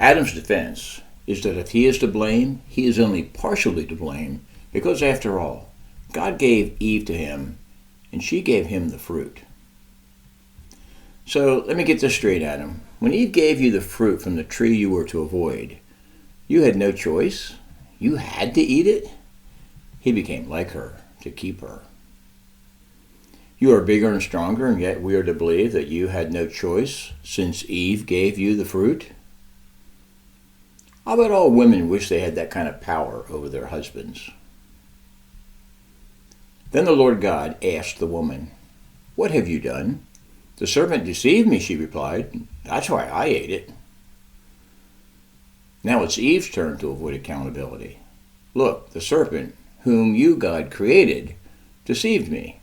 Adam's defense is that if he is to blame, he is only partially to blame because, after all, God gave Eve to him and she gave him the fruit. So let me get this straight, Adam. When Eve gave you the fruit from the tree you were to avoid, you had no choice. You had to eat it. He became like her to keep her. You are bigger and stronger, and yet we are to believe that you had no choice since Eve gave you the fruit? I bet all women wish they had that kind of power over their husbands. Then the Lord God asked the woman, "What have you done?" "The serpent deceived me," she replied. "That's why I ate it." Now it's Eve's turn to avoid accountability. "Look, the serpent, whom you, God, created, deceived me."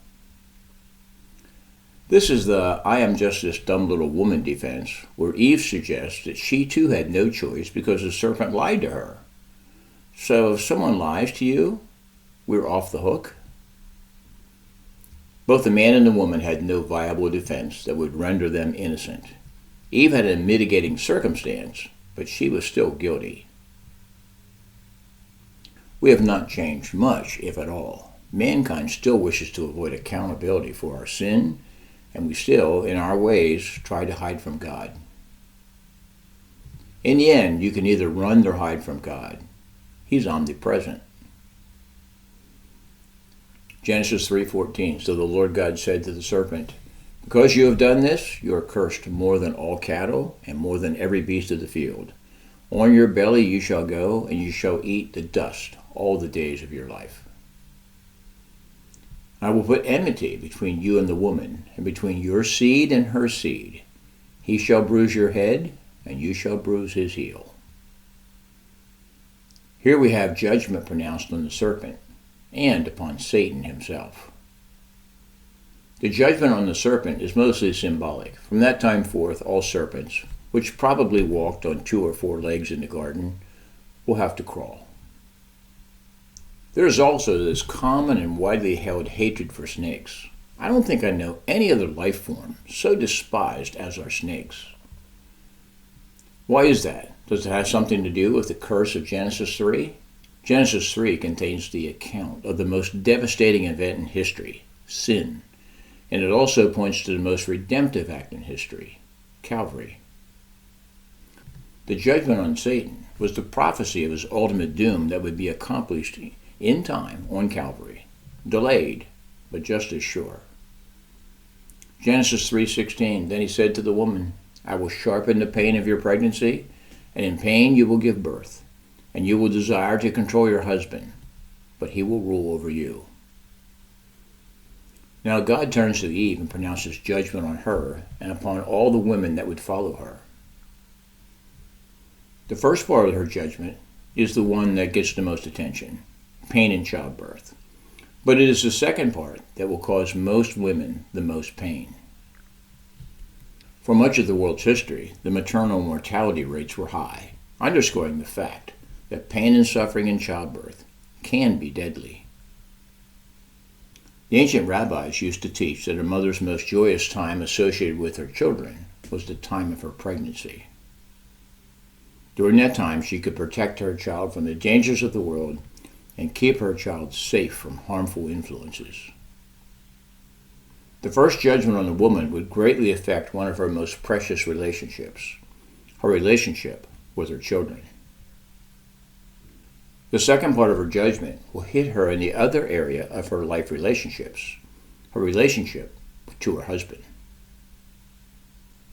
This is the "I am just this dumb little woman" defense, where Eve suggests that she too had no choice because the serpent lied to her. So if someone lies to you, we're off the hook? Both the man and the woman had no viable defense that would render them innocent. Eve had a mitigating circumstance, but she was still guilty. We have not changed much, if at all. Mankind still wishes to avoid accountability for our sin, and we still, in our ways, try to hide from God. In the end, you can either run or hide from God. He's omnipresent. Genesis 3:14, so the Lord God said to the serpent, "Because you have done this, you are cursed more than all cattle and more than every beast of the field. On your belly you shall go, and you shall eat the dust all the days of your life. I will put enmity between you and the woman, and between your seed and her seed. He shall bruise your head, and you shall bruise his heel." Here we have judgment pronounced on the serpent and upon Satan himself. The judgment on the serpent is mostly symbolic. From that time forth, all serpents, which probably walked on 2 or 4 legs in the garden, will have to crawl. There is also this common and widely held hatred for snakes. I don't think I know any other life form so despised as are snakes. Why is that? Does it have something to do with the curse of Genesis 3? Genesis 3 contains the account of the most devastating event in history, sin, and it also points to the most redemptive act in history, Calvary. The judgment on Satan was the prophecy of his ultimate doom that would be accomplished in time on Calvary, delayed, but just as sure. Genesis 3:16, then he said to the woman, "I will sharpen the pain of your pregnancy, and in pain you will give birth. And you will desire to control your husband, but he will rule over you." Now God turns to Eve and pronounces judgment on her and upon all the women that would follow her. The first part of her judgment is the one that gets the most attention, pain in childbirth. But it is the second part that will cause most women the most pain. For much of the world's history, the maternal mortality rates were high, underscoring the fact that pain and suffering in childbirth can be deadly. The ancient rabbis used to teach that a mother's most joyous time associated with her children was the time of her pregnancy. During that time, she could protect her child from the dangers of the world and keep her child safe from harmful influences. The first judgment on the woman would greatly affect one of her most precious relationships, her relationship with her children. The second part of her judgment will hit her in the other area of her life relationships, her relationship to her husband.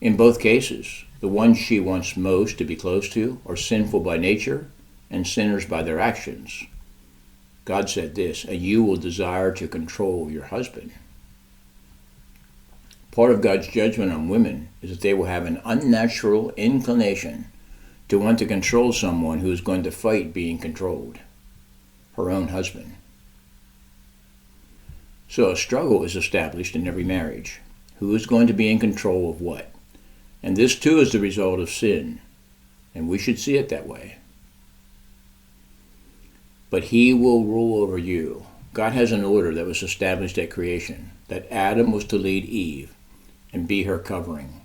In both cases, the ones she wants most to be close to are sinful by nature and sinners by their actions. God said this, "And you will desire to control your husband." Part of God's judgment on women is that they will have an unnatural inclination to want to control someone who is going to fight being controlled, her own husband. So a struggle is established in every marriage. Who is going to be in control of what? And this too is the result of sin, and we should see it that way. But he will rule over you. God has an order that was established at creation, that Adam was to lead Eve and be her covering.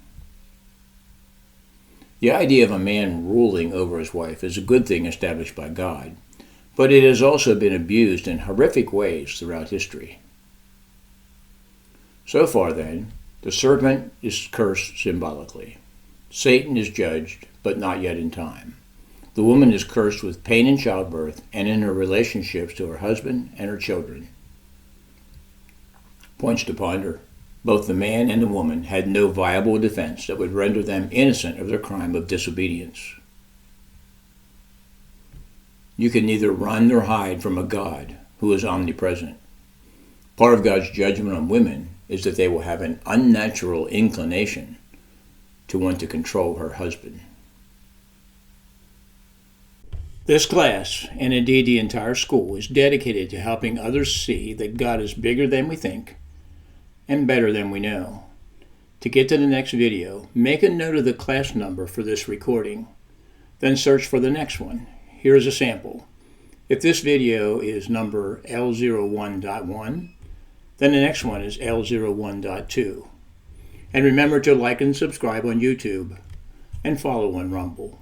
The idea of a man ruling over his wife is a good thing established by God, but it has also been abused in horrific ways throughout history. So far, then, the serpent is cursed symbolically. Satan is judged, but not yet in time. The woman is cursed with pain in childbirth and in her relationships to her husband and her children. Points to ponder. Both the man and the woman had no viable defense that would render them innocent of their crime of disobedience. You can neither run nor hide from a God who is omnipresent. Part of God's judgment on women is that they will have an unnatural inclination to want to control her husband. This class, and indeed the entire school, is dedicated to helping others see that God is bigger than we think and better than we know. To get to the next video, make a note of the class number for this recording, then search for the next one. Here is a sample. If this video is number L01.1, then the next one is L01.2. And remember to like and subscribe on YouTube and follow on Rumble.